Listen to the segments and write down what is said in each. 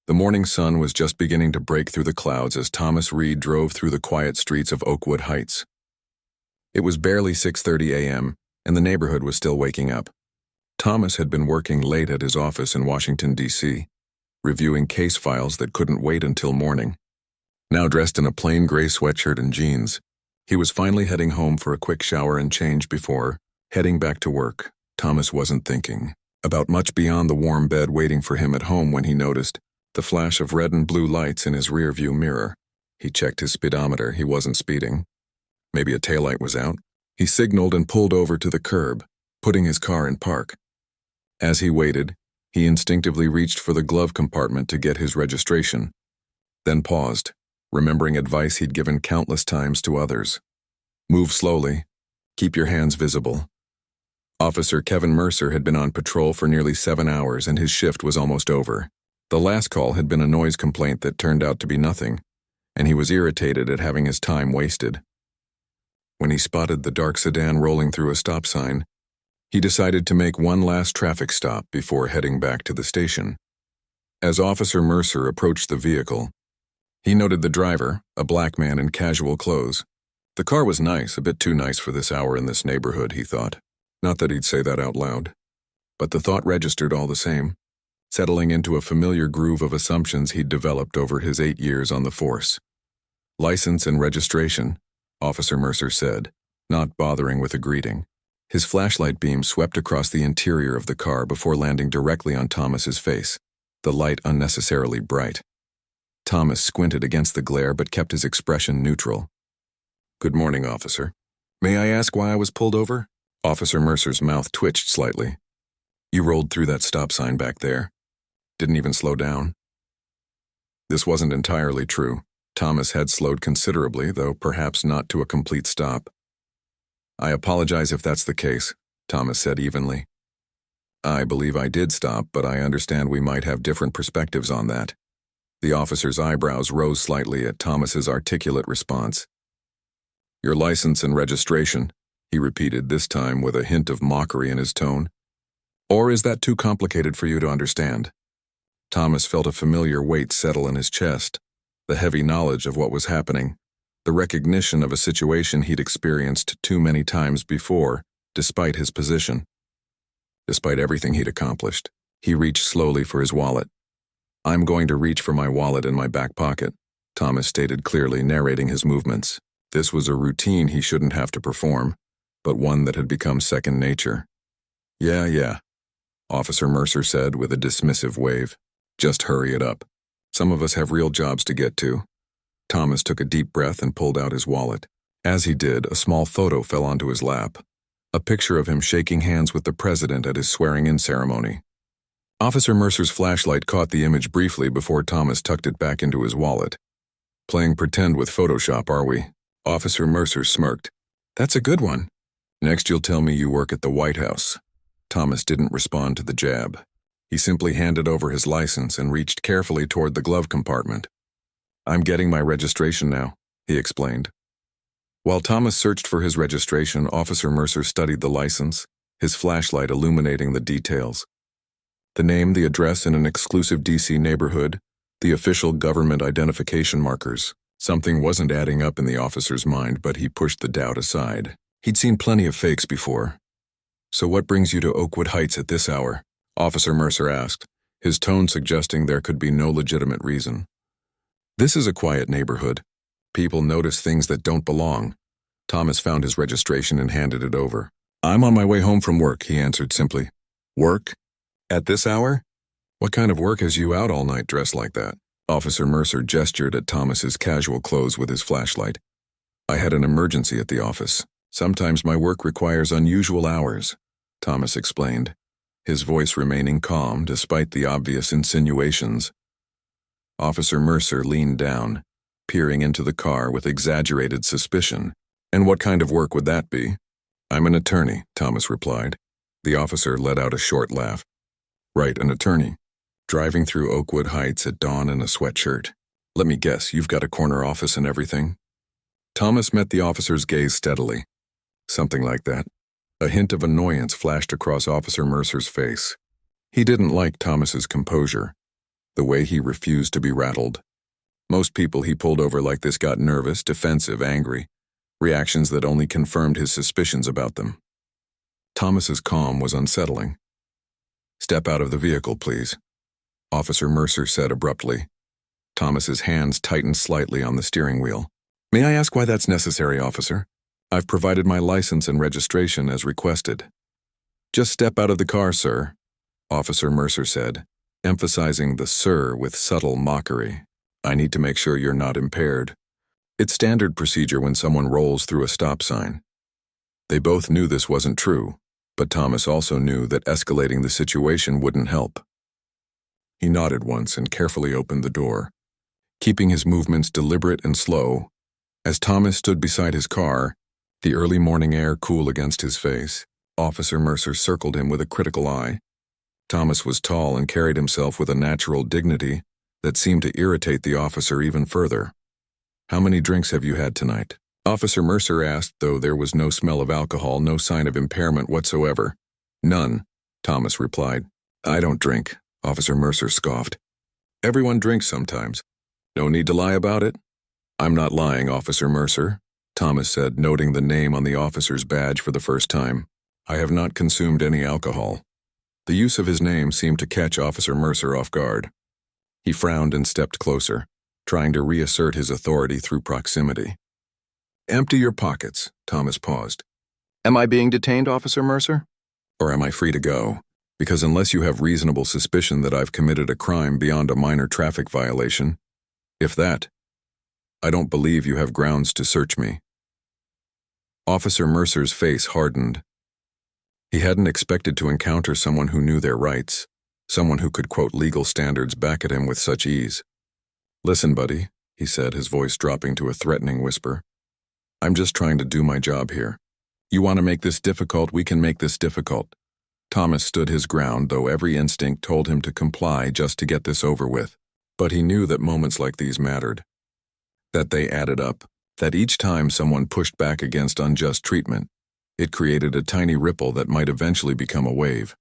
The morning sun was just beginning to break through the clouds as Thomas Reed drove through the quiet streets of Oakwood Heights. It was barely 6:30 a.m., and the neighborhood was still waking up. Thomas had been working late at his office in Washington, D.C., reviewing case files that couldn't wait until morning. Now dressed in a plain gray sweatshirt and jeans, he was finally heading home for a quick shower and change before heading back to work. Thomas wasn't thinking about much beyond the warm bed waiting for him at home when he noticed the flash of red and blue lights in his rearview mirror. He checked his speedometer. He wasn't speeding. Maybe a taillight was out. He signaled and pulled over to the curb, putting his car in park. As he waited, he instinctively reached for the glove compartment to get his registration, then paused, remembering advice he'd given countless times to others. Move slowly. Keep your hands visible. Officer Kevin Mercer had been on patrol for nearly 7 hours and his shift was almost over. The last call had been a noise complaint that turned out to be nothing, and he was irritated at having his time wasted. When he spotted the dark sedan rolling through a stop sign, he decided to make one last traffic stop before heading back to the station. As Officer Mercer approached the vehicle, he noted the driver, a black man in casual clothes. The car was nice, a bit too nice for this hour in this neighborhood, he thought. Not that he'd say that out loud, but the thought registered all the same, settling into a familiar groove of assumptions he'd developed over his 8 years on the force. License and registration, Officer Mercer said, not bothering with a greeting. His flashlight beam swept across the interior of the car before landing directly on Thomas's face, the light unnecessarily bright. Thomas squinted against the glare but kept his expression neutral. "Good morning, officer. May I ask why I was pulled over?" Officer Mercer's mouth twitched slightly. "You rolled through that stop sign back there. Didn't even slow down." This wasn't entirely true. Thomas had slowed considerably, though perhaps not to a complete stop. "I apologize if that's the case," Thomas said evenly. "I believe I did stop, but I understand we might have different perspectives on that." The officer's eyebrows rose slightly at Thomas's articulate response. "Your license and registration," he repeated, this time with a hint of mockery in his tone. "Or is that too complicated for you to understand?" Thomas felt a familiar weight settle in his chest, the heavy knowledge of what was happening, the recognition of a situation he'd experienced too many times before, despite his position. Despite everything he'd accomplished, he reached slowly for his wallet. "I'm going to reach for my wallet in my back pocket," Thomas stated clearly, narrating his movements. This was a routine he shouldn't have to perform, but one that had become second nature. Yeah, Officer Mercer said with a dismissive wave. "Just hurry it up. Some of us have real jobs to get to." Thomas took a deep breath and pulled out his wallet. As he did, a small photo fell onto his lap, a picture of him shaking hands with the president at his swearing-in ceremony. Officer Mercer's flashlight caught the image briefly before Thomas tucked it back into his wallet. "Playing pretend with Photoshop, are we?" Officer Mercer smirked. "That's a good one." "Next you'll tell me you work at the White House." Thomas didn't respond to the jab. He simply handed over his license and reached carefully toward the glove compartment. "I'm getting my registration now," he explained. While Thomas searched for his registration, Officer Mercer studied the license, his flashlight illuminating the details. The name, the address in an exclusive D.C. neighborhood, the official government identification markers. Something wasn't adding up in the officer's mind, but he pushed the doubt aside. He'd seen plenty of fakes before. "So what brings you to Oakwood Heights at this hour?" Officer Mercer asked, his tone suggesting there could be no legitimate reason. "This is a quiet neighborhood. People notice things that don't belong." Thomas found his registration and handed it over. "I'm on my way home from work," he answered simply. "Work? At this hour? What kind of work has you out all night dressed like that?" Officer Mercer gestured at Thomas's casual clothes with his flashlight. "I had an emergency at the office. Sometimes my work requires unusual hours," Thomas explained, his voice remaining calm despite the obvious insinuations. Officer Mercer leaned down, peering into the car with exaggerated suspicion. "And what kind of work would that be?" "I'm an attorney," Thomas replied. The officer let out a short laugh. "Right, an attorney. Driving through Oakwood Heights at dawn in a sweatshirt. Let me guess, you've got a corner office and everything?" Thomas met the officer's gaze steadily. "Something like that." A hint of annoyance flashed across Officer Mercer's face. He didn't like Thomas's composure. the way he refused to be rattled. Most people he pulled over like this got nervous, defensive, angry, reactions that only confirmed his suspicions about them. Thomas's calm was unsettling. "Step out of the vehicle, please," Officer Mercer said abruptly. Thomas's hands tightened slightly on the steering wheel. "May I ask why that's necessary, officer? I've provided my license and registration as requested." "Just step out of the car, sir," Officer Mercer said, emphasizing the "sir" with subtle mockery. "I need to make sure you're not impaired. It's standard procedure when someone rolls through a stop sign." They both knew this wasn't true, but Thomas also knew that escalating the situation wouldn't help. He nodded once and carefully opened the door, keeping his movements deliberate and slow. As Thomas stood beside his car, the early morning air cool against his face, Officer Mercer circled him with a critical eye. Thomas was tall and carried himself with a natural dignity that seemed to irritate the officer even further. "How many drinks have you had tonight?" Officer Mercer asked, though there was no smell of alcohol, no sign of impairment whatsoever. "None," Thomas replied. "I don't drink," Officer Mercer scoffed. "Everyone drinks sometimes. No need to lie about it." "I'm not lying, Officer Mercer," Thomas said, noting the name on the officer's badge for the first time. "I have not consumed any alcohol." The use of his name seemed to catch Officer Mercer off guard. He frowned and stepped closer, trying to reassert his authority through proximity. "Empty your pockets," Thomas paused. "Am I being detained, Officer Mercer? Or am I free to go? Because unless you have reasonable suspicion that I've committed a crime beyond a minor traffic violation, if that, I don't believe you have grounds to search me." Officer Mercer's face hardened. He hadn't expected to encounter someone who knew their rights, someone who could quote legal standards back at him with such ease. "Listen, buddy," he said, his voice dropping to a threatening whisper. "I'm just trying to do my job here. You want to make this difficult, we can make this difficult." Thomas stood his ground, though every instinct told him to comply just to get this over with. But he knew that moments like these mattered, that they added up, that each time someone pushed back against unjust treatment, it created a tiny ripple that might eventually become a wave.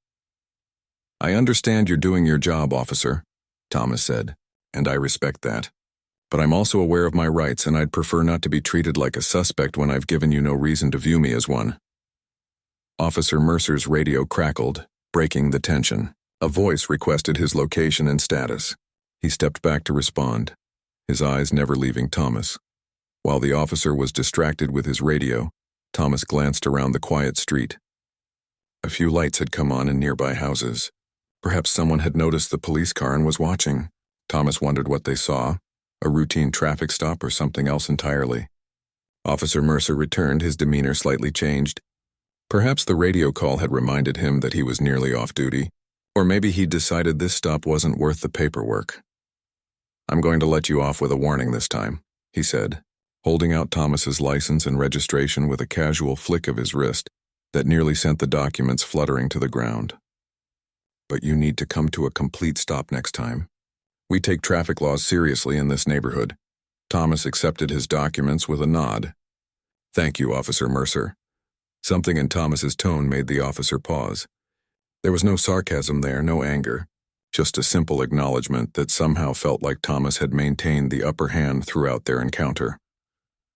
"I understand you're doing your job, officer," Thomas said, "and I respect that. But I'm also aware of my rights, and I'd prefer not to be treated like a suspect when I've given you no reason to view me as one." Officer Mercer's radio crackled, breaking the tension. A voice requested his location and status. He stepped back to respond, his eyes never leaving Thomas. While the officer was distracted with his radio, Thomas glanced around the quiet street. A few lights had come on in nearby houses. Perhaps someone had noticed the police car and was watching. Thomas wondered what they saw, a routine traffic stop or something else entirely. Officer Mercer returned, his demeanor slightly changed. Perhaps the radio call had reminded him that he was nearly off duty, or maybe he'd decided this stop wasn't worth the paperwork. "I'm going to let you off with a warning this time," he said, holding out Thomas's license and registration with a casual flick of his wrist that nearly sent the documents fluttering to the ground. "But you need to come to a complete stop next time. We take traffic laws seriously in this neighborhood." Thomas accepted his documents with a nod. "Thank you, Officer Mercer." Something in Thomas's tone made the officer pause. There was no sarcasm there, no anger, just a simple acknowledgement that somehow felt like Thomas had maintained the upper hand throughout their encounter.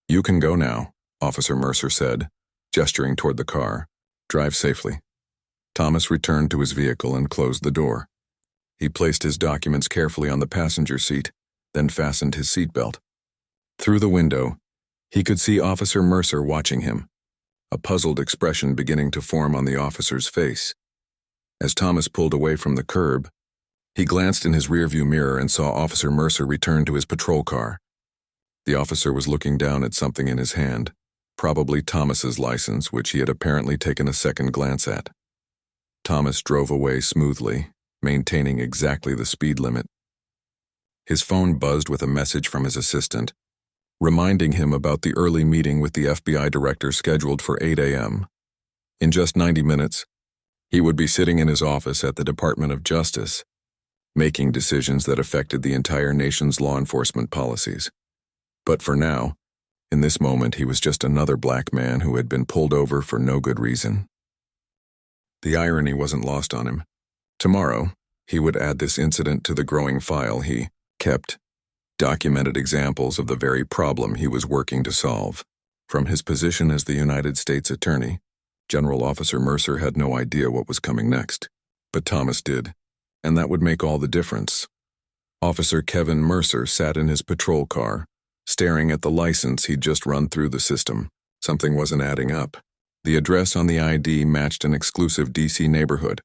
"You can go now," Officer Mercer said, gesturing toward the car. "Drive safely." Thomas returned to his vehicle and closed the door. He placed his documents carefully on the passenger seat, then fastened his seatbelt. Through the window, he could see Officer Mercer watching him, a puzzled expression beginning to form on the officer's face. As Thomas pulled away from the curb, he glanced in his rearview mirror and saw Officer Mercer return to his patrol car. The officer was looking down at something in his hand, probably Thomas's license, which he had apparently taken a second glance at. Thomas drove away smoothly, maintaining exactly the speed limit. His phone buzzed with a message from his assistant, reminding him about the early meeting with the FBI director scheduled for 8 a.m. In just 90 minutes, he would be sitting in his office at the Department of Justice, making decisions that affected the entire nation's law enforcement policies. But for now, in this moment, he was just another black man who had been pulled over for no good reason. The irony wasn't lost on him. Tomorrow, He would add this incident to the growing file he kept, documented examples of the very problem he was working to solve. From his position as the United States Attorney, General Officer Mercer had no idea what was coming next. But Thomas did, and that would make all the difference. Officer Kevin Mercer sat in his patrol car, staring at the license he'd just run through the system. Something wasn't adding up. The address on the ID matched an exclusive D.C. neighborhood.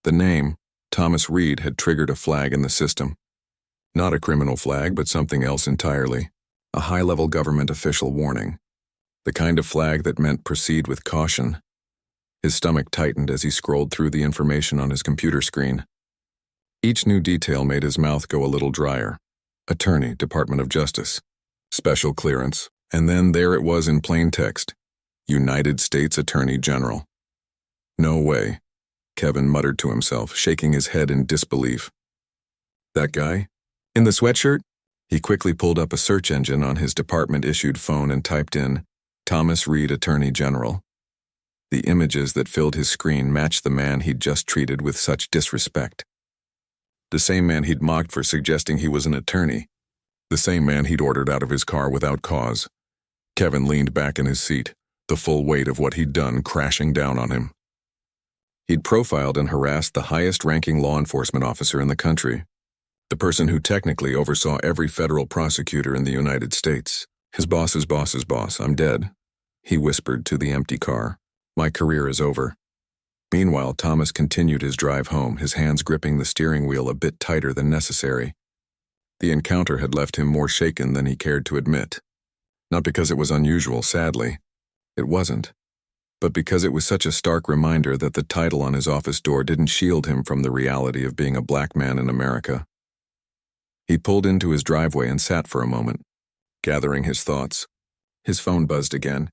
The name, Thomas Reed, had triggered a flag in the system. Not a criminal flag, but something else entirely. A high-level government official warning. The kind of flag that meant proceed with caution. His stomach tightened as he scrolled through the information on his computer screen. Each new detail made his mouth go a little drier. Attorney, Department of Justice. Special clearance. And then there it was in plain text. United States Attorney General. No way, Kevin muttered to himself, shaking his head in disbelief. That guy? In the sweatshirt? He quickly pulled up a search engine on his department-issued phone and typed in, Thomas Reed, Attorney General. The images that filled his screen matched the man he'd just treated with such disrespect. The same man he'd mocked for suggesting he was an attorney. The same man he'd ordered out of his car without cause. Kevin leaned back in his seat, the full weight of what he'd done crashing down on him. He'd profiled and harassed the highest-ranking law enforcement officer in the country, the person who technically oversaw every federal prosecutor in the United States. His boss's boss's boss. I'm dead, he whispered to the empty car. My career is over. Meanwhile, Thomas continued his drive home, his hands gripping the steering wheel a bit tighter than necessary. The encounter had left him more shaken than he cared to admit. Not because it was unusual, sadly. It wasn't. But because it was such a stark reminder that the title on his office door didn't shield him from the reality of being a black man in America. He pulled into his driveway and sat for a moment, gathering his thoughts. His phone buzzed again.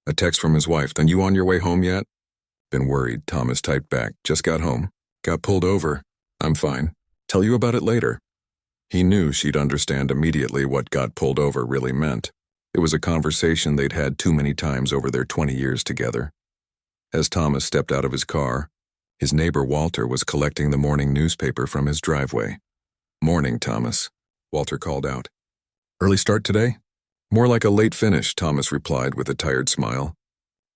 A text from his wife. Then you on your way home yet? Been worried, Thomas typed back. Just got home. Got pulled over. I'm fine. Tell you about it later. He knew she'd understand immediately what got pulled over really meant. It was a conversation they'd had too many times over their 20 years together. As Thomas stepped out of his car, his neighbor Walter was collecting the morning newspaper from his driveway. Morning, Thomas, Walter called out. Early start today? More like a late finish, Thomas replied with a tired smile.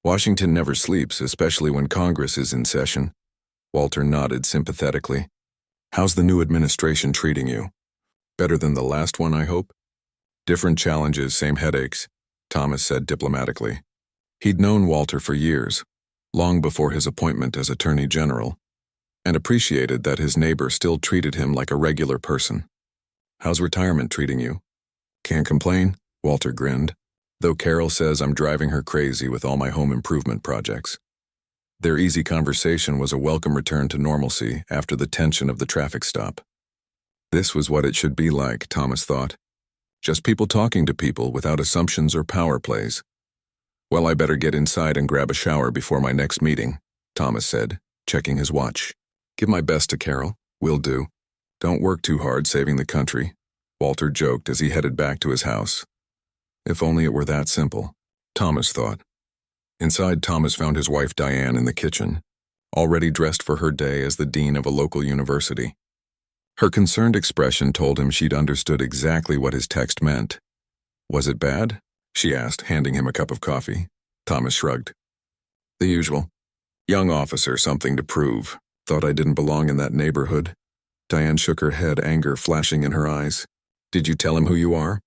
Washington never sleeps, especially when Congress is in session. Walter nodded sympathetically. How's the new administration treating you? Better than the last one, I hope? Different challenges, same headaches, Thomas said diplomatically. He'd known Walter for years, long before his appointment as Attorney General, and appreciated that his neighbor still treated him like a regular person. How's retirement treating you? Can't complain, Walter grinned, though Carol says I'm driving her crazy with all my home improvement projects. Their easy conversation was a welcome return to normalcy after the tension of the traffic stop. This was what it should be like, Thomas thought. Just people talking to people without assumptions or power plays. Well, I better get inside and grab a shower before my next meeting, Thomas said, checking his watch. Give my best to Carol. Will do. Don't work too hard saving the country, Walter joked as he headed back to his house. If only it were that simple, Thomas thought. Inside, Thomas found his wife Diane in the kitchen, already dressed for her day as the dean of a local university. Her concerned expression told him she'd understood exactly what his text meant. Was it bad? She asked, handing him a cup of coffee. Thomas shrugged. The usual. Young officer, something to prove. Thought I didn't belong in that neighborhood. Diane shook her head, anger flashing in her eyes. Did you tell him who you are?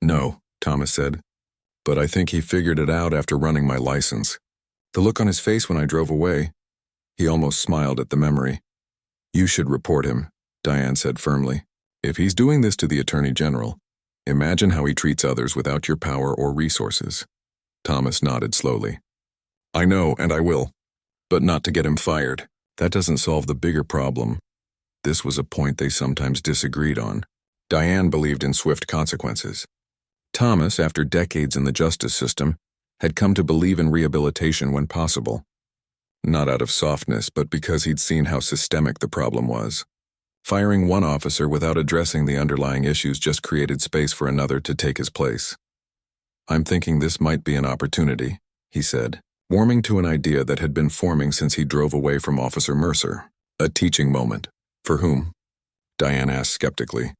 No, Thomas said. But I think he figured it out after running my license. The look on his face when I drove away. He almost smiled at the memory. You should report him, Diane said firmly. If he's doing this to the Attorney General, imagine how he treats others without your power or resources. Thomas nodded slowly. I know, and I will. But not to get him fired. That doesn't solve the bigger problem. This was a point they sometimes disagreed on. Diane believed in swift consequences. Thomas, after decades in the justice system, had come to believe in rehabilitation when possible. Not out of softness, but because he'd seen how systemic the problem was. Firing one officer without addressing the underlying issues just created space for another to take his place. I'm thinking this might be an opportunity, he said, warming to an idea that had been forming since he drove away from Officer Mercer. A teaching moment. For whom? Diane asked skeptically.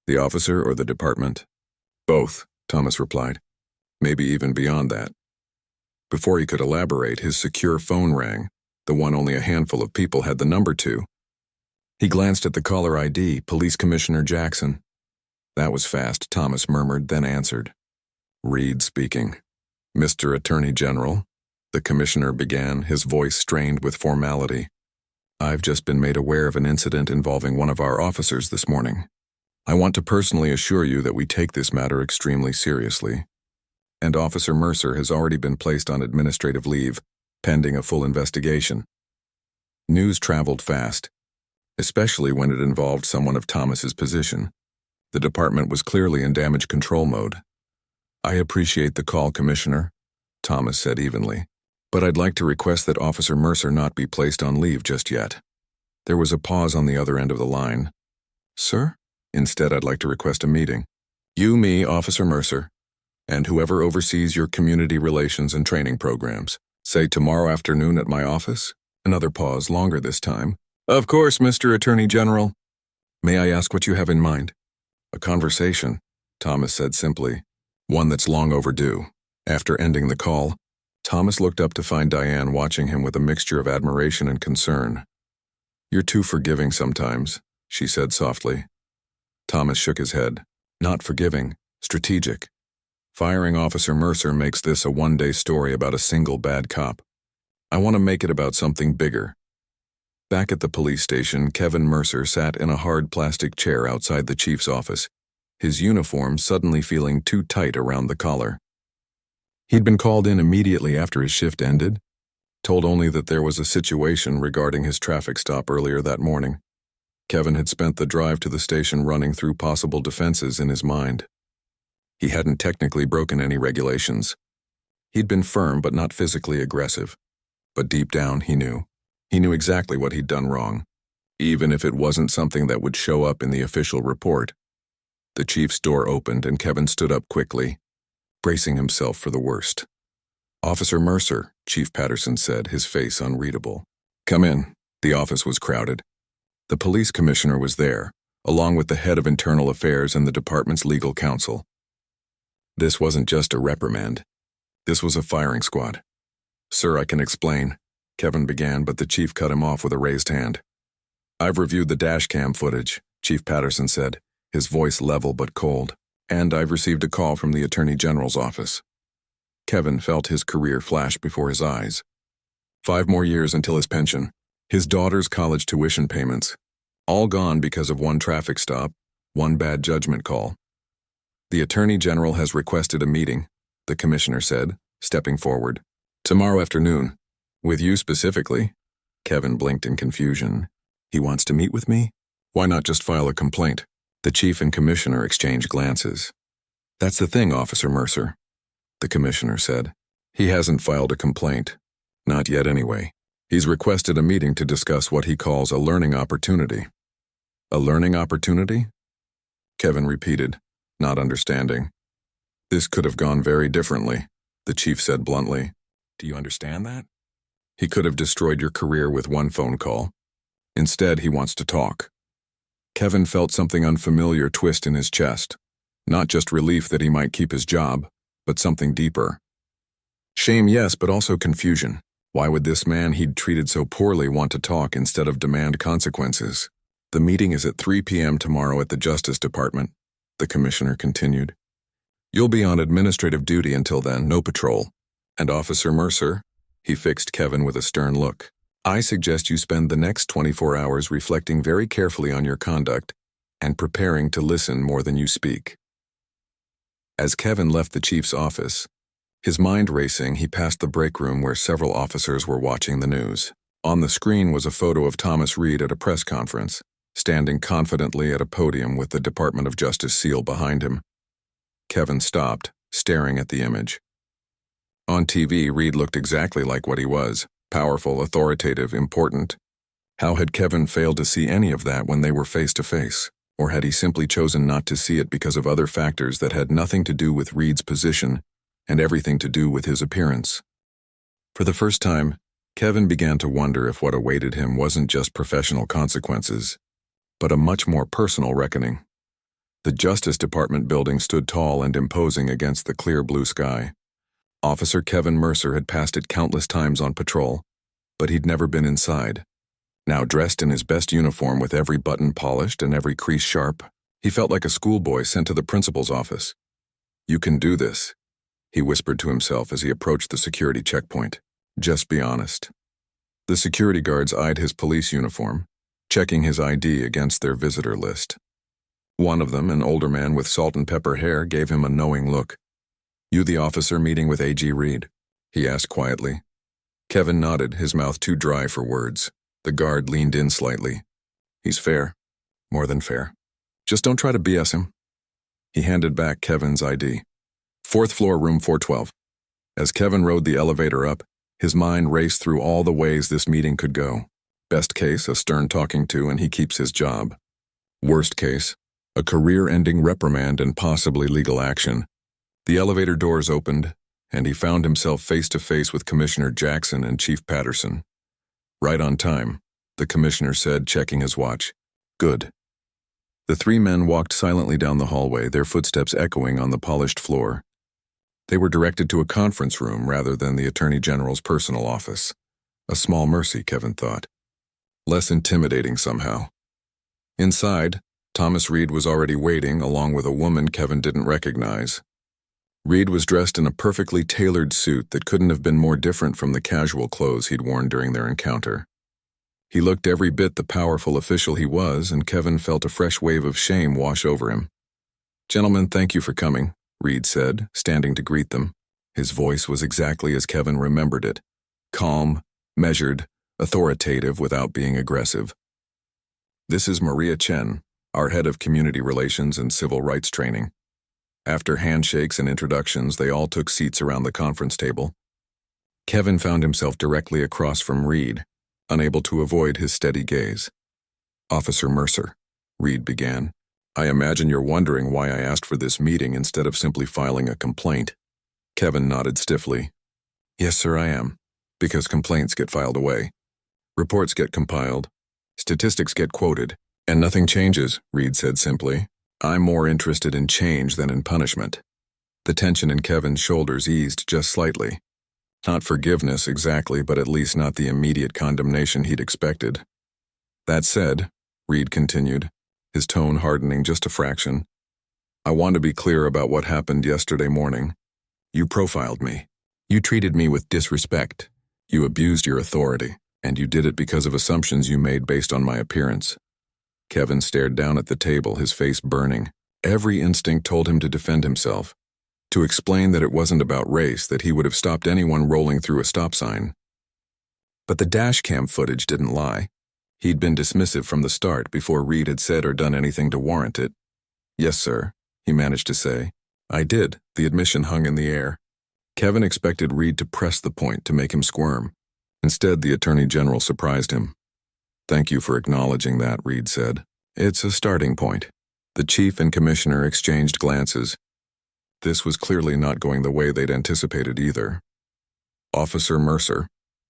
The officer or the department? Both, Thomas replied. Maybe even beyond that. Before he could elaborate, his secure phone rang, the one only a handful of people had the number to. He glanced at the caller ID, Police Commissioner Jackson. That was fast, Thomas murmured, then answered. Reed speaking. Mr. Attorney General, the commissioner began, his voice strained with formality. I've just been made aware of an incident involving one of our officers this morning. I want to personally assure you that we take this matter extremely seriously. And Officer Mercer has already been placed on administrative leave, pending a full investigation. News traveled fast, especially when it involved someone of Thomas's position. The department was clearly in damage control mode. I appreciate the call, Commissioner, Thomas said evenly, but I'd like to request that Officer Mercer not be placed on leave just yet. There was a pause on the other end of the line. Sir? Instead, I'd like to request a meeting. You, me, Officer Mercer, and whoever oversees your community relations and training programs. Say tomorrow afternoon at my office? Another pause, longer this time. Of course, Mr. Attorney General. May I ask what you have in mind? A conversation, Thomas said simply. One that's long overdue. After ending the call, Thomas looked up to find Diane watching him with a mixture of admiration and concern. You're too forgiving sometimes, she said softly. Thomas shook his head. Not forgiving, strategic. Firing Officer Mercer makes this a one-day story about a single bad cop. I want to make it about something bigger. Back at the police station, Kevin Mercer sat in a hard plastic chair outside the chief's office, his uniform suddenly feeling too tight around the collar. He'd been called in immediately after his shift ended, told only that there was a situation regarding his traffic stop earlier that morning. Kevin had spent the drive to the station running through possible defenses in his mind. He hadn't technically broken any regulations. He'd been firm but not physically aggressive. But deep down, he knew. He knew exactly what he'd done wrong, even if it wasn't something that would show up in the official report. The chief's door opened and Kevin stood up quickly, bracing himself for the worst. Officer Mercer, Chief Patterson said, his face unreadable. Come in. The office was crowded. The police commissioner was there, along with the head of internal affairs and the department's legal counsel. This wasn't just a reprimand. This was a firing squad. Sir, I can explain, Kevin began, but the chief cut him off with a raised hand. I've reviewed the dashcam footage, Chief Patterson said, his voice level but cold, and I've received a call from the Attorney General's office. Kevin felt his career flash before his eyes. 5 more years until his pension, his daughter's college tuition payments, all gone because of one traffic stop, one bad judgment call. The Attorney General has requested a meeting, the commissioner said, stepping forward. Tomorrow afternoon. With you specifically? Kevin blinked in confusion. He wants to meet with me? Why not just file a complaint? The chief and commissioner exchanged glances. That's the thing, Officer Mercer, the commissioner said. He hasn't filed a complaint. Not yet anyway. He's requested a meeting to discuss what he calls a learning opportunity. A learning opportunity? Kevin repeated, not understanding. This could have gone very differently, the chief said bluntly. Do you understand that? He could have destroyed your career with one phone call. Instead, he wants to talk. Kevin felt something unfamiliar twist in his chest. Not just relief that he might keep his job, but something deeper. Shame, yes, but also confusion. Why would this man he'd treated so poorly want to talk instead of demand consequences? The meeting is at 3 p.m. tomorrow at the Justice Department, the commissioner continued. You'll be on administrative duty until then, no patrol. And Officer Mercer, he fixed Kevin with a stern look, I suggest you spend the next 24 hours reflecting very carefully on your conduct and preparing to listen more than you speak. As Kevin left the chief's office, his mind racing, he passed the break room where several officers were watching the news. On the screen was a photo of Thomas Reed at a press conference, standing confidently at a podium with the Department of Justice seal behind him. Kevin stopped, staring at the image. On TV, Reed looked exactly like what he was, powerful, authoritative, important. How had Kevin failed to see any of that when they were face to face? Or had he simply chosen not to see it because of other factors that had nothing to do with Reed's position and everything to do with his appearance? For the first time, Kevin began to wonder if what awaited him wasn't just professional consequences, but a much more personal reckoning. The Justice Department building stood tall and imposing against the clear blue sky. Officer Kevin Mercer had passed it countless times on patrol, but he'd never been inside. Now dressed in his best uniform with every button polished and every crease sharp, he felt like a schoolboy sent to the principal's office. "You can do this," he whispered to himself as he approached the security checkpoint. "Just be honest." The security guards eyed his police uniform, checking his ID against their visitor list. One of them, an older man with salt and pepper hair, gave him a knowing look. "You the officer meeting with A.G. Reed?" he asked quietly. Kevin nodded, his mouth too dry for words. The guard leaned in slightly. "He's fair. More than fair. Just don't try to BS him." He handed back Kevin's ID. "Fourth floor, room 412. As Kevin rode the elevator up, his mind raced through all the ways this meeting could go. Best case, a stern talking to and he keeps his job. Worst case, a career-ending reprimand and possibly legal action. The elevator doors opened, and he found himself face-to-face with Commissioner Jackson and Chief Patterson. "Right on time," the commissioner said, checking his watch. "Good." The three men walked silently down the hallway, their footsteps echoing on the polished floor. They were directed to a conference room rather than the Attorney General's personal office. A small mercy, Kevin thought. Less intimidating somehow. Inside, Thomas Reed was already waiting, along with a woman Kevin didn't recognize. Reed was dressed in a perfectly tailored suit that couldn't have been more different from the casual clothes he'd worn during their encounter. He looked every bit the powerful official he was, and Kevin felt a fresh wave of shame wash over him. "Gentlemen, thank you for coming," Reed said, standing to greet them. His voice was exactly as Kevin remembered it. Calm, measured, authoritative without being aggressive. "This is Maria Chen, our head of community relations and civil rights training." After handshakes and introductions, they all took seats around the conference table. Kevin found himself directly across from Reed, unable to avoid his steady gaze. "Officer Mercer," Reed began, "I imagine you're wondering why I asked for this meeting instead of simply filing a complaint." Kevin nodded stiffly. "Yes, sir, I am. Because complaints get filed away. Reports get compiled. Statistics get quoted. And nothing changes," Reed said simply. "I'm more interested in change than in punishment." The tension in Kevin's shoulders eased just slightly. Not forgiveness exactly, but at least not the immediate condemnation he'd expected. "That said," Reed continued, his tone hardening just a fraction, "I want to be clear about what happened yesterday morning. You profiled me. You treated me with disrespect. You abused your authority, and you did it because of assumptions you made based on my appearance." Kevin stared down at the table, his face burning. Every instinct told him to defend himself, to explain that it wasn't about race, that he would have stopped anyone rolling through a stop sign. But the dashcam footage didn't lie. He'd been dismissive from the start before Reed had said or done anything to warrant it. "Yes, sir," he managed to say. "I did." The admission hung in the air. Kevin expected Reed to press the point, to make him squirm. Instead, the Attorney General surprised him. "Thank you for acknowledging that," Reed said. "It's a starting point." The chief and commissioner exchanged glances. This was clearly not going the way they'd anticipated either. "Officer Mercer,"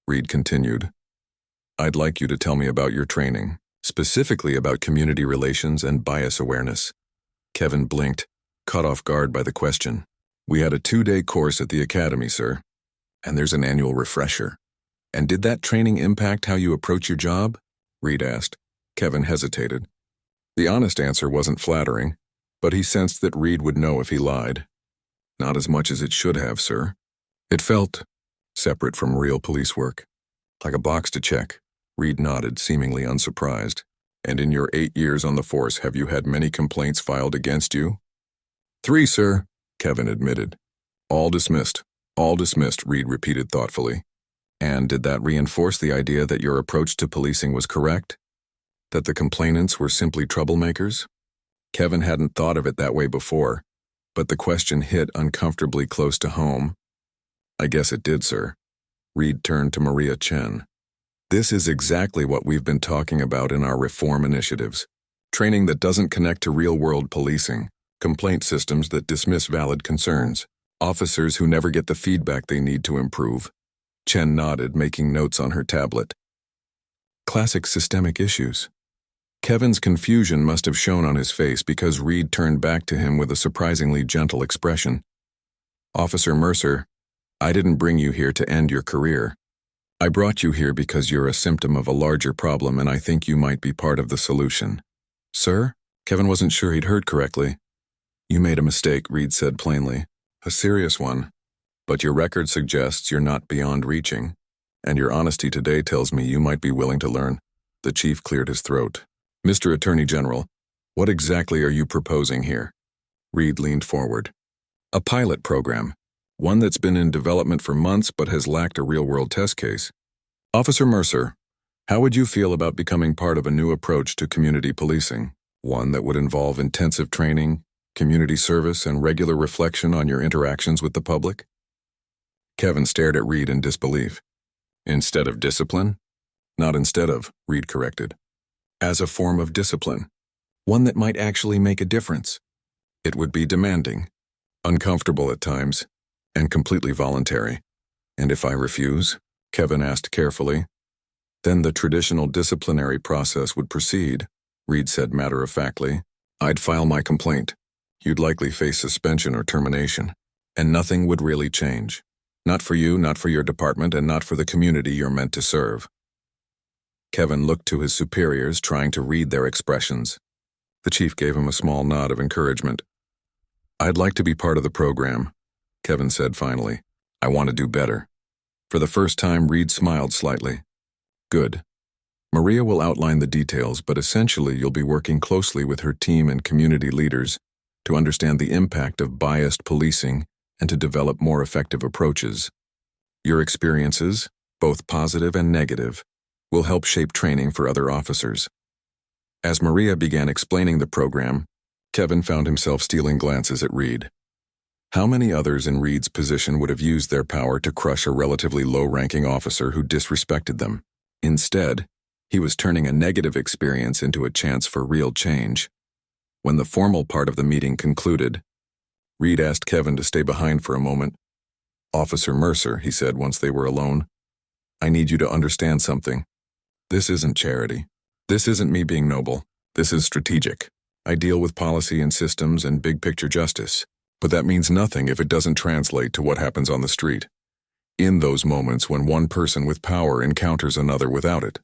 Reed continued, "I'd like you to tell me about your training, specifically about community relations and bias awareness." Kevin blinked, caught off guard by the question. "We had a 2-day course at the academy, sir. And there's an annual refresher. And did that training impact how you approach your job?" Reed asked. Kevin hesitated. The honest answer wasn't flattering, but he sensed that Reed would know if he lied. "Not as much as it should have, sir. It felt separate from real police work. Like a box to check." Reed nodded, seemingly unsurprised. "And in your 8 years on the force, have you had many complaints filed against you?" "3, sir," Kevin admitted. All dismissed, Reed repeated thoughtfully. "And did that reinforce the idea that your approach to policing was correct? That the complainants were simply troublemakers?" Kevin hadn't thought of it that way before, but the question hit uncomfortably close to home. "I guess it did, sir." Reed turned to Maria Chen. "This is exactly what we've been talking about in our reform initiatives. Training that doesn't connect to real-world policing, complaint systems that dismiss valid concerns, officers who never get the feedback they need to improve." Chen nodded, making notes on her tablet. "Classic systemic issues." Kevin's confusion must have shown on his face because Reed turned back to him with a surprisingly gentle expression. "Officer Mercer, I didn't bring you here to end your career. I brought you here because you're a symptom of a larger problem and I think you might be part of the solution." "Sir?" Kevin wasn't sure he'd heard correctly. "You made a mistake," Reed said plainly. "A serious one. But your record suggests you're not beyond reaching. And your honesty today tells me you might be willing to learn." The chief cleared his throat. "Mr. Attorney General, what exactly are you proposing here?" Reed leaned forward. "A pilot program. One that's been in development for months but has lacked a real-world test case. Officer Mercer, how would you feel about becoming part of a new approach to community policing? One that would involve intensive training, community service, and regular reflection on your interactions with the public?" Kevin stared at Reed in disbelief. "Instead of discipline?" "Not instead of," Reed corrected. "As a form of discipline. One that might actually make a difference. It would be demanding, uncomfortable at times, and completely voluntary." "And if I refuse?" Kevin asked carefully. "Then the traditional disciplinary process would proceed," Reed said matter-of-factly. "I'd file my complaint. You'd likely face suspension or termination. And nothing would really change. Not for you, not for your department, and not for the community you're meant to serve." Kevin looked to his superiors, trying to read their expressions. The chief gave him a small nod of encouragement. "I'd like to be part of the program," Kevin said finally. "I want to do better." For the first time, Reed smiled slightly. "Good. Maria will outline the details, but essentially you'll be working closely with her team and community leaders to understand the impact of biased policing and to develop more effective approaches. Your experiences, both positive and negative, will help shape training for other officers." As Maria began explaining the program, Kevin found himself stealing glances at Reed. How many others in Reed's position would have used their power to crush a relatively low-ranking officer who disrespected them? Instead, he was turning a negative experience into a chance for real change. When the formal part of the meeting concluded, Reed asked Kevin to stay behind for a moment. "Officer Mercer," he said once they were alone, "I need you to understand something. This isn't charity. This isn't me being noble. This is strategic. I deal with policy and systems and big-picture justice. But that means nothing if it doesn't translate to what happens on the street. In those moments when one person with power encounters another without it."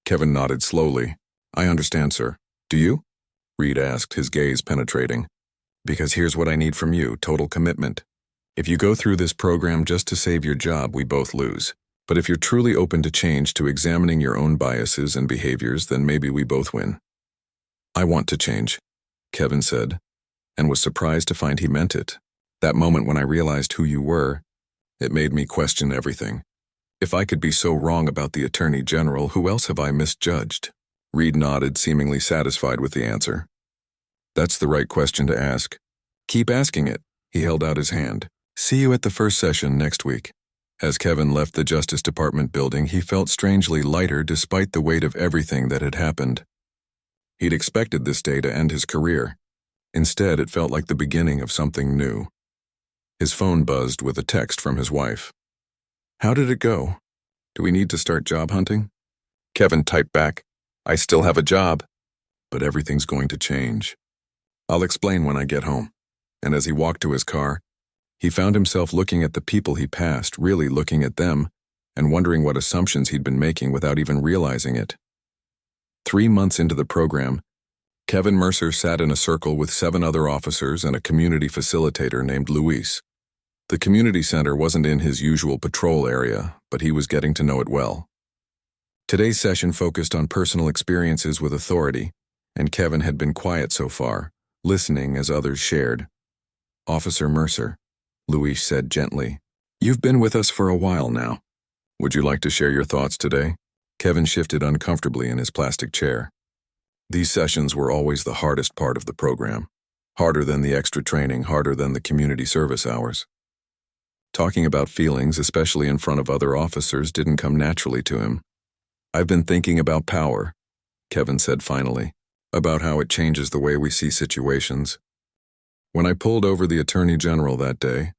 Kevin nodded slowly. "I understand, sir. Do you?" Reed asked, his gaze penetrating. "Because here's what I need from you, total commitment. If you go through this program just to save your job, we both lose. But if you're truly open to change, to examining your own biases and behaviors, then maybe we both win." "I want to change," Kevin said, and was surprised to find he meant it. "That moment when I realized who you were, it made me question everything. If I could be so wrong about the Attorney General, who else have I misjudged?" Reed nodded, seemingly satisfied with the answer. "That's the right question to ask. Keep asking it." He held out his hand. "See you at the first session next week." As Kevin left the Justice Department building, he felt strangely lighter despite the weight of everything that had happened. He'd expected this day to end his career. Instead, it felt like the beginning of something new. His phone buzzed with a text from his wife. "How did it go? Do we need to start job hunting?" Kevin typed back, "I still have a job, but everything's going to change. I'll explain when I get home." And as he walked to his car, he found himself looking at the people he passed, really looking at them, and wondering what assumptions he'd been making without even realizing it. 3 months into the program, Kevin Mercer sat in a circle with 7 other officers and a community facilitator named Luis. The community center wasn't in his usual patrol area, but he was getting to know it well. Today's session focused on personal experiences with authority, and Kevin had been quiet so far, listening as others shared. "Officer Mercer," Luis said gently, "you've been with us for a while now. Would you like to share your thoughts today?" Kevin shifted uncomfortably in his plastic chair. These sessions were always the hardest part of the program. Harder than the extra training, harder than the community service hours. Talking about feelings, especially in front of other officers, didn't come naturally to him. "I've been thinking about power," Kevin said finally, "about how it changes the way we see situations. When I pulled over the Attorney General that day,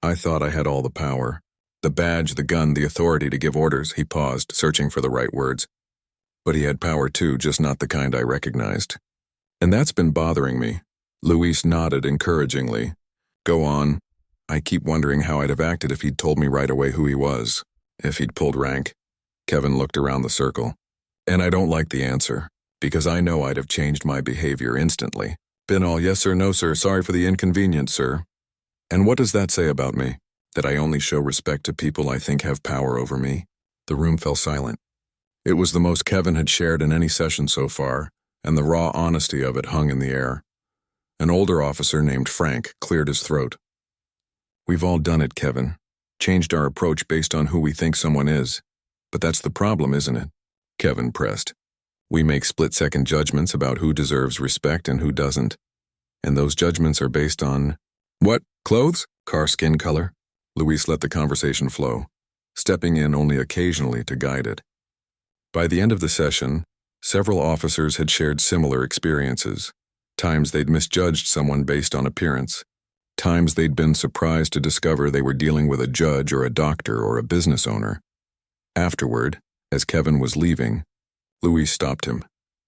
I thought I had all the power. The badge, the gun, the authority to give orders." He paused, searching for the right words. But he had power too, just not the kind I recognized. And that's been bothering me. Luis nodded encouragingly. Go on. I keep wondering how I'd have acted if he'd told me right away who he was. If he'd pulled rank. Kevin looked around the circle. And I don't like the answer, because I know I'd have changed my behavior instantly. Been all yes sir, no sir, sorry for the inconvenience, sir. And what does that say about me? That I only show respect to people I think have power over me? The room fell silent. It was the most Kevin had shared in any session so far, and the raw honesty of it hung in the air. An older officer named Frank cleared his throat. We've all done it, Kevin. Changed our approach based on who we think someone is. But that's the problem, isn't it? Kevin pressed. We make split-second judgments about who deserves respect and who doesn't. And those judgments are based on... What? Clothes? Car skin color? Luis let the conversation flow, stepping in only occasionally to guide it. By the end of the session, several officers had shared similar experiences. Times they'd misjudged someone based on appearance. Times they'd been surprised to discover they were dealing with a judge or a doctor or a business owner. Afterward, as Kevin was leaving, Luis stopped him.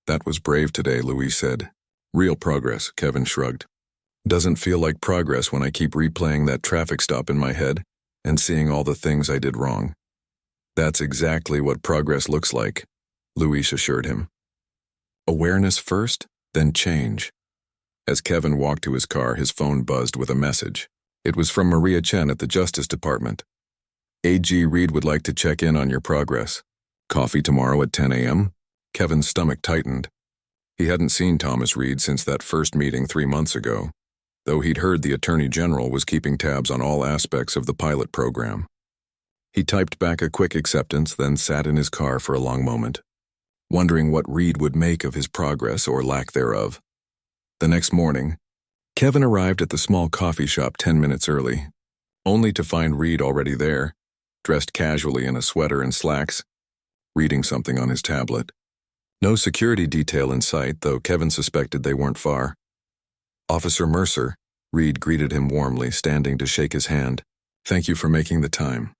That was brave today, Luis said. Real progress, Kevin shrugged. Doesn't feel like progress when I keep replaying that traffic stop in my head and seeing all the things I did wrong. That's exactly what progress looks like, Luis assured him. Awareness first, then change. As Kevin walked to his car, his phone buzzed with a message. It was from Maria Chen at the Justice Department. AG Reed would like to check in on your progress. Coffee tomorrow at 10 a.m.? Kevin's stomach tightened. He hadn't seen Thomas Reed since that first meeting 3 months ago, though he'd heard the Attorney General was keeping tabs on all aspects of the pilot program. He typed back a quick acceptance, then sat in his car for a long moment, wondering what Reed would make of his progress or lack thereof. The next morning, Kevin arrived at the small coffee shop 10 minutes early, only to find Reed already there, dressed casually in a sweater and slacks, reading something on his tablet. No security detail in sight, though Kevin suspected they weren't far. Officer Mercer, Reed greeted him warmly, standing to shake his hand. Thank you for making the time.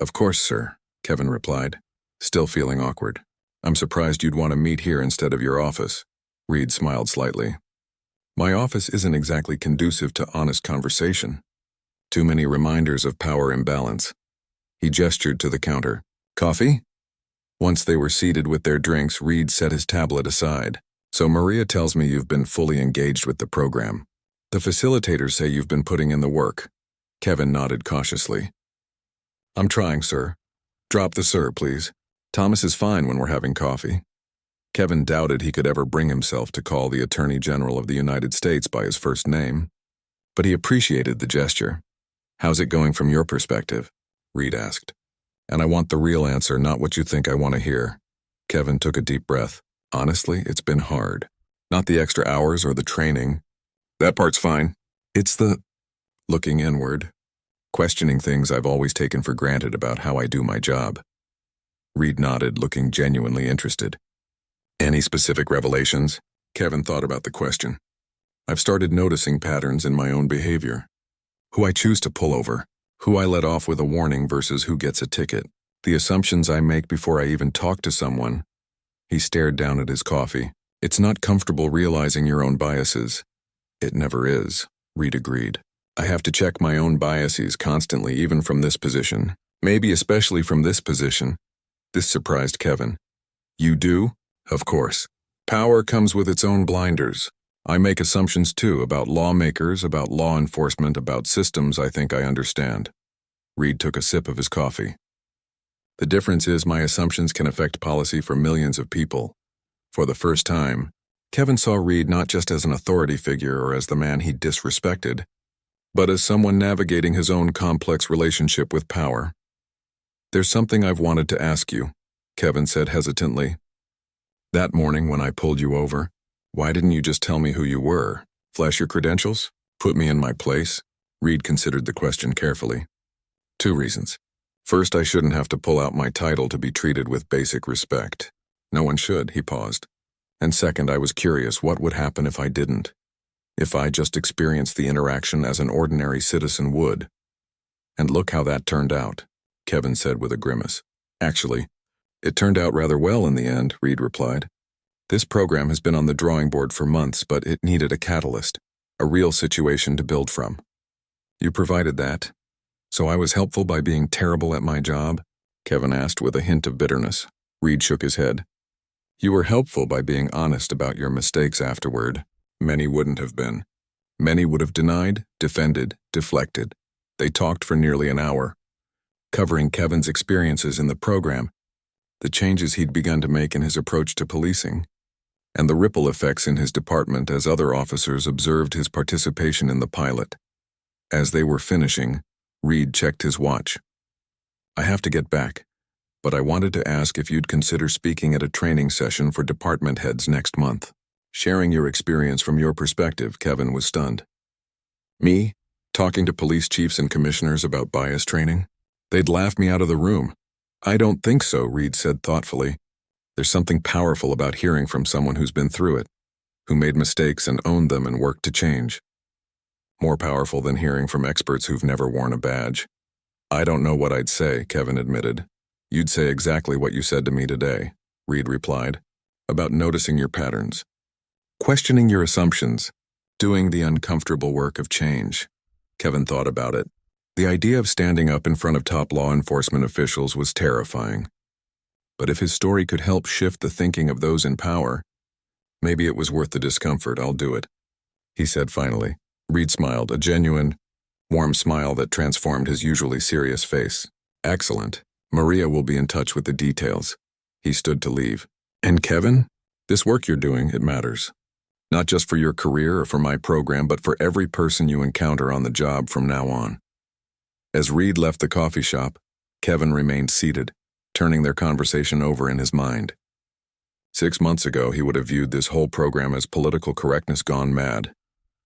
Of course, sir, Kevin replied, still feeling awkward. I'm surprised you'd want to meet here instead of your office. Reed smiled slightly. My office isn't exactly conducive to honest conversation. Too many reminders of power imbalance. He gestured to the counter. Coffee? Once they were seated with their drinks, Reed set his tablet aside. So Maria tells me you've been fully engaged with the program. The facilitators say you've been putting in the work. Kevin nodded cautiously. I'm trying, sir. Drop the sir, please. Thomas is fine when we're having coffee. Kevin doubted he could ever bring himself to call the Attorney General of the United States by his first name, but he appreciated the gesture. How's it going from your perspective? Reed asked. And I want the real answer, not what you think I want to hear. Kevin took a deep breath. Honestly, it's been hard. Not the extra hours or the training. That part's fine. It's the looking inward, questioning things I've always taken for granted about how I do my job. Reed nodded, looking genuinely interested. Any specific revelations? Kevin thought about the question. I've started noticing patterns in my own behavior. Who I choose to pull over, who I let off with a warning versus who gets a ticket, the assumptions I make before I even talk to someone. He stared down at his coffee. It's not comfortable realizing your own biases. It never is, Reed agreed. I have to check my own biases constantly, even from this position. Maybe especially from this position. This surprised Kevin. You do? Of course. Power comes with its own blinders. I make assumptions too, about lawmakers, about law enforcement, about systems I think I understand. Reed took a sip of his coffee. The difference is my assumptions can affect policy for millions of people. For the first time, Kevin saw Reed not just as an authority figure or as the man he disrespected, but as someone navigating his own complex relationship with power. There's something I've wanted to ask you, Kevin said hesitantly. That morning when I pulled you over, why didn't you just tell me who you were? Flash your credentials? Put me in my place? Reed considered the question carefully. 2 reasons. First, I shouldn't have to pull out my title to be treated with basic respect. No one should, he paused. And second, I was curious what would happen if I didn't. If I just experienced the interaction as an ordinary citizen would. And look how that turned out, Kevin said with a grimace. Actually, It turned out rather well in the end, Reed replied. This program has been on the drawing board for months, but it needed a catalyst, a real situation to build from. You provided that. So I was helpful by being terrible at my job? Kevin asked with a hint of bitterness. Reed shook his head. You were helpful by being honest about your mistakes afterward. Many wouldn't have been. Many would have denied, defended, deflected. They talked for nearly an hour, covering Kevin's experiences in the program, the changes he'd begun to make in his approach to policing, and the ripple effects in his department as other officers observed his participation in the pilot. As they were finishing, Reed checked his watch. I have to get back, but I wanted to ask if you'd consider speaking at a training session for department heads next month. Sharing your experience from your perspective, Kevin was stunned. Me? Talking to police chiefs and commissioners about bias training? They'd laugh me out of the room. I don't think so, Reed said thoughtfully. There's something powerful about hearing from someone who's been through it, who made mistakes and owned them and worked to change. More powerful than hearing from experts who've never worn a badge. I don't know what I'd say, Kevin admitted. You'd say exactly what you said to me today, Reed replied, about noticing your patterns, questioning your assumptions, doing the uncomfortable work of change. Kevin thought about it. The idea of standing up in front of top law enforcement officials was terrifying. But if his story could help shift the thinking of those in power, maybe it was worth the discomfort. I'll do it, he said finally. Reed smiled, a genuine, warm smile that transformed his usually serious face. Excellent. Maria will be in touch with the details. He stood to leave. And Kevin, this work you're doing, it matters. Not just for your career or for my program, but for every person you encounter on the job from now on. As Reed left the coffee shop, Kevin remained seated, turning their conversation over in his mind. 6 months ago, he would have viewed this whole program as political correctness gone mad,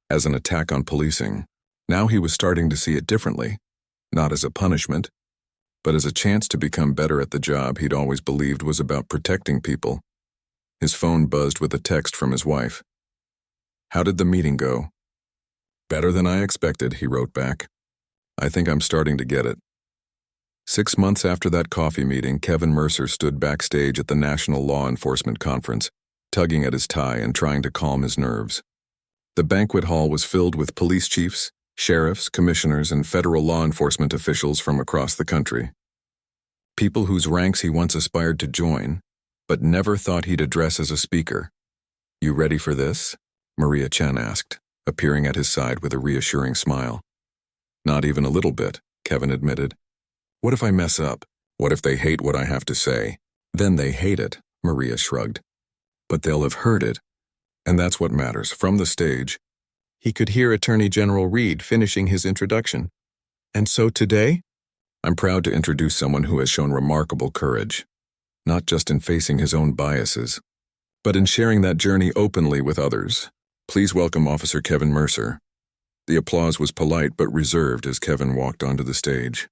as an attack on policing. Now he was starting to see it differently, not as a punishment, but as a chance to become better at the job he'd always believed was about protecting people. His phone buzzed with a text from his wife. How did the meeting go? Better than I expected, he wrote back. I think I'm starting to get it. 6 months after that coffee meeting, Kevin Mercer stood backstage at the National Law Enforcement Conference, tugging at his tie and trying to calm his nerves. The banquet hall was filled with police chiefs, sheriffs, commissioners, and federal law enforcement officials from across the country. People whose ranks he once aspired to join, but never thought he'd address as a speaker. You ready for this? Maria Chen asked, appearing at his side with a reassuring smile. Not even a little bit, Kevin admitted. What if I mess up? What if they hate what I have to say? Then they hate it, Maria shrugged. But they'll have heard it. And that's what matters. From the stage, he could hear Attorney General Reed finishing his introduction. And so today, I'm proud to introduce someone who has shown remarkable courage, not just in facing his own biases, but in sharing that journey openly with others. Please welcome Officer Kevin Mercer. The applause was polite but reserved as Kevin walked onto the stage.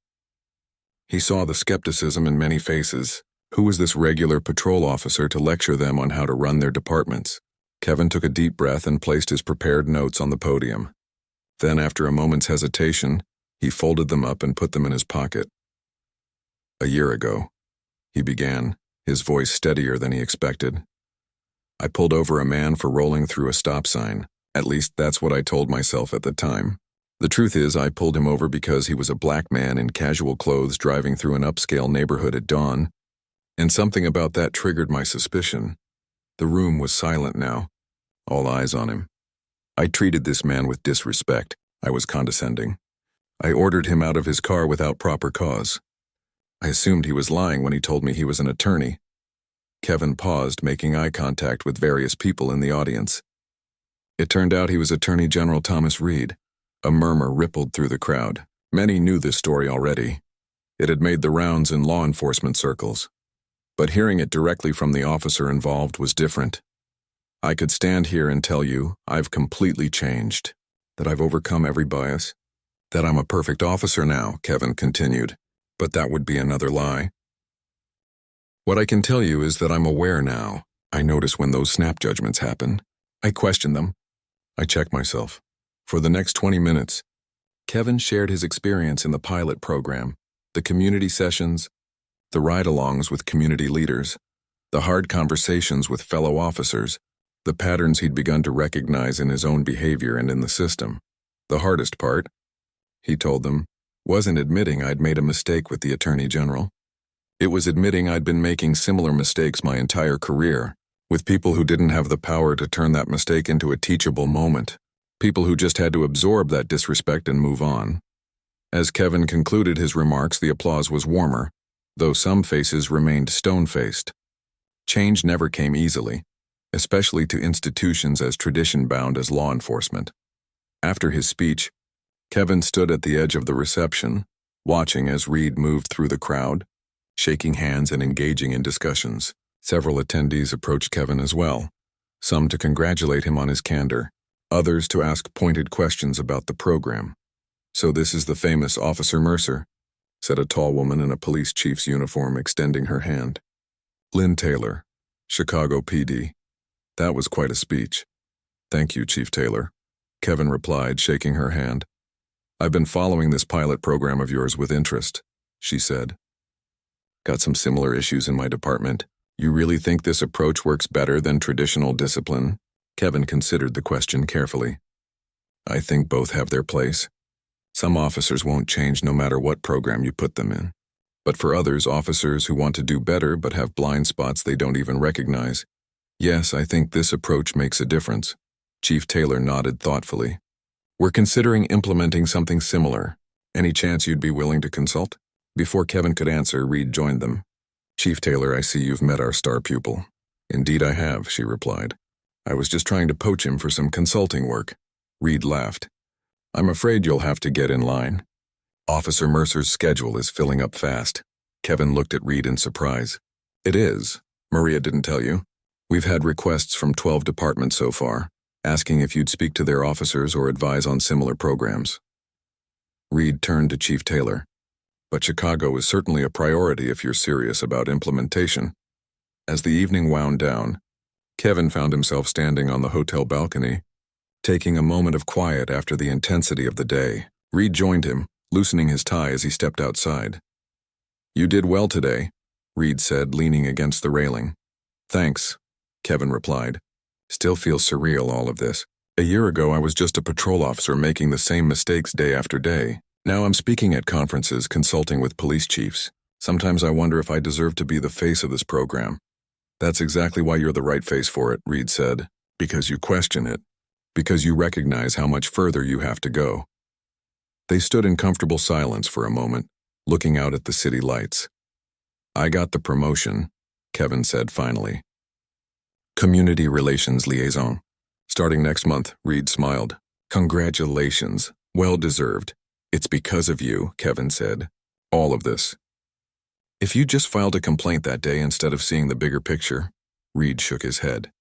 He saw the skepticism in many faces. Who was this regular patrol officer to lecture them on how to run their departments? Kevin took a deep breath and placed his prepared notes on the podium. Then, after a moment's hesitation, he folded them up and put them in his pocket. A year ago, he began, his voice steadier than he expected. I pulled over a man for rolling through a stop sign. At least that's what I told myself at the time. The truth is, I pulled him over because he was a black man in casual clothes driving through an upscale neighborhood at dawn, and something about that triggered my suspicion. The room was silent now, all eyes on him. I treated this man with disrespect. I was condescending. I ordered him out of his car without proper cause. I assumed he was lying when he told me he was an attorney. Kevin paused, making eye contact with various people in the audience. It turned out he was Attorney General Thomas Reed. A murmur rippled through the crowd. Many knew this story already. It had made the rounds in law enforcement circles. But hearing it directly from the officer involved was different. I could stand here and tell you I've completely changed, that I've overcome every bias, that I'm a perfect officer now, Kevin continued, but that would be another lie. What I can tell you is that I'm aware now. I notice when those snap judgments happen. I question them. I check myself. For the next 20 minutes, Kevin shared his experience in the pilot program, the community sessions, The ride-alongs with community leaders, the hard conversations with fellow officers, the patterns he'd begun to recognize in his own behavior and in the system. The hardest part, he told them, wasn't admitting I'd made a mistake with the Attorney General. It was admitting I'd been making similar mistakes my entire career, with people who didn't have the power to turn that mistake into a teachable moment, people who just had to absorb that disrespect and move on. As Kevin concluded his remarks, the applause was warmer, though some faces remained stone-faced. Change never came easily, especially to institutions as tradition-bound as law enforcement. After his speech, Kevin stood at the edge of the reception, watching as Reed moved through the crowd, shaking hands and engaging in discussions. Several attendees approached Kevin as well, some to congratulate him on his candor, others to ask pointed questions about the program. "So this is the famous Officer Mercer," said a tall woman in a police chief's uniform, extending her hand. "Lynn Taylor, Chicago PD. That was quite a speech." "Thank you, Chief Taylor," Kevin replied, shaking her hand. "I've been following this pilot program of yours with interest," she said. "Got some similar issues in my department. You really think this approach works better than traditional discipline?" Kevin considered the question carefully. "I think both have their place. Some officers won't change no matter what program you put them in. But for others, officers who want to do better but have blind spots they don't even recognize, yes, I think this approach makes a difference." Chief Taylor nodded thoughtfully. "We're considering implementing something similar. Any chance you'd be willing to consult?" Before Kevin could answer, Reed joined them. "Chief Taylor, I see you've met our star pupil." "Indeed I have," she replied. "I was just trying to poach him for some consulting work." Reed laughed. "I'm afraid you'll have to get in line. Officer Mercer's schedule is filling up fast." Kevin looked at Reed in surprise. "It is. Maria didn't tell you. We've had requests from 12 departments so far, asking if you'd speak to their officers or advise on similar programs." Reed turned to Chief Taylor. "But Chicago is certainly a priority if you're serious about implementation." As the evening wound down, Kevin found himself standing on the hotel balcony, taking a moment of quiet after the intensity of the day. Reed joined him, loosening his tie as he stepped outside. "You did well today," Reed said, leaning against the railing. "Thanks," Kevin replied. "Still feels surreal, all of this. A year ago I was just a patrol officer making the same mistakes day after day. Now I'm speaking at conferences, consulting with police chiefs. Sometimes I wonder if I deserve to be the face of this program." "That's exactly why you're the right face for it," Reed said. "Because you question it. Because you recognize how much further you have to go." They stood in comfortable silence for a moment, looking out at the city lights. "I got the promotion," Kevin said finally. "Community Relations Liaison. Starting next month," Reed smiled. "Congratulations. Well deserved. It's because of you," Kevin said. "All of this." "If you just filed a complaint that day instead of seeing the bigger picture," Reed shook his head.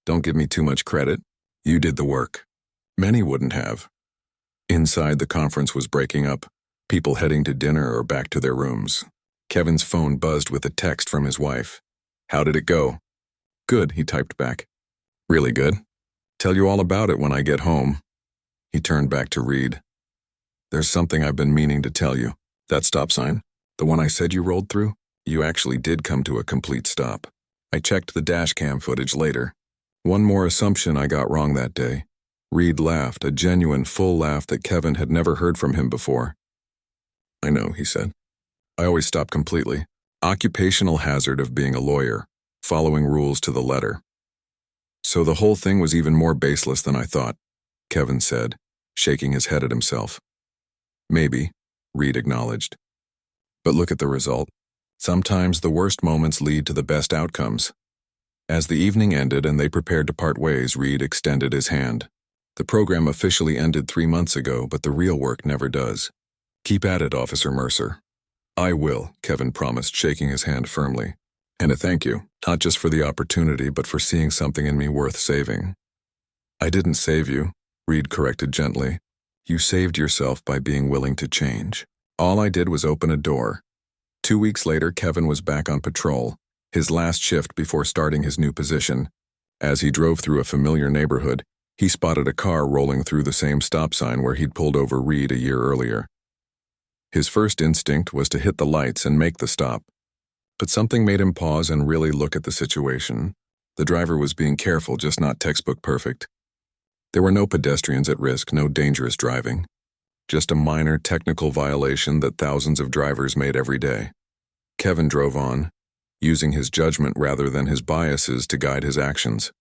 "Don't give me too much credit. You did the work. Many wouldn't have." Inside, the conference was breaking up, people heading to dinner or back to their rooms. Kevin's phone buzzed with a text from his wife. "How did it go?" "Good," he typed back. "Really good? Tell you all about it when I get home." He turned back to Reed. "There's something I've been meaning to tell you. That stop sign, the one I said you rolled through, you actually did come to a complete stop. I checked the dash cam footage later. One more assumption I got wrong that day." Reed laughed, a genuine, full laugh that Kevin had never heard from him before. "I know," he said. "I always stop completely. Occupational hazard of being a lawyer, following rules to the letter." "So the whole thing was even more baseless than I thought," Kevin said, shaking his head at himself. "Maybe," Reed acknowledged. "But look at the result. Sometimes the worst moments lead to the best outcomes." As the evening ended and they prepared to part ways, Reed extended his hand. "The program officially ended 3 months ago, but the real work never does. Keep at it, Officer Mercer." "I will," Kevin promised, shaking his hand firmly. "And a thank you, not just for the opportunity, but for seeing something in me worth saving." "I didn't save you," Reed corrected gently. "You saved yourself by being willing to change. All I did was open a door." 2 weeks later, Kevin was back on patrol, his last shift before starting his new position. As he drove through a familiar neighborhood, he spotted a car rolling through the same stop sign where he'd pulled over Reed a year earlier. His first instinct was to hit the lights and make the stop, But something made him pause and really look at the situation. The driver was being careful, just not textbook perfect. There were no pedestrians at risk, no dangerous driving. Just a minor technical violation that thousands of drivers made every day. Kevin drove on, using his judgment rather than his biases to guide his actions.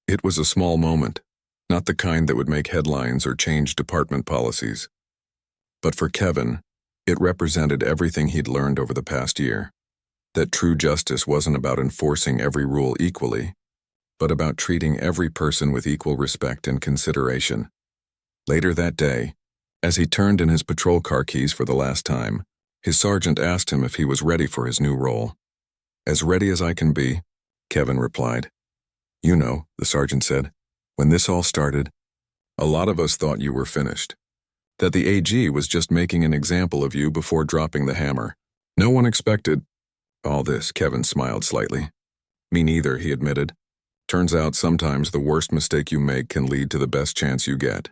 It was a small moment, not the kind that would make headlines or change department policies. But for Kevin, it represented everything he'd learned over the past year. That true justice wasn't about enforcing every rule equally, but about treating every person with equal respect and consideration. Later that day, as he turned in his patrol car keys for the last time, his sergeant asked him if he was ready for his new role. "As ready as I can be," Kevin replied. "You know," the sergeant said, "when this all started, a lot of us thought you were finished. That the AG was just making an example of you before dropping the hammer. No one expected all this." Kevin smiled slightly. "Me neither," he admitted. "Turns out sometimes the worst mistake you make can lead to the best chance you get."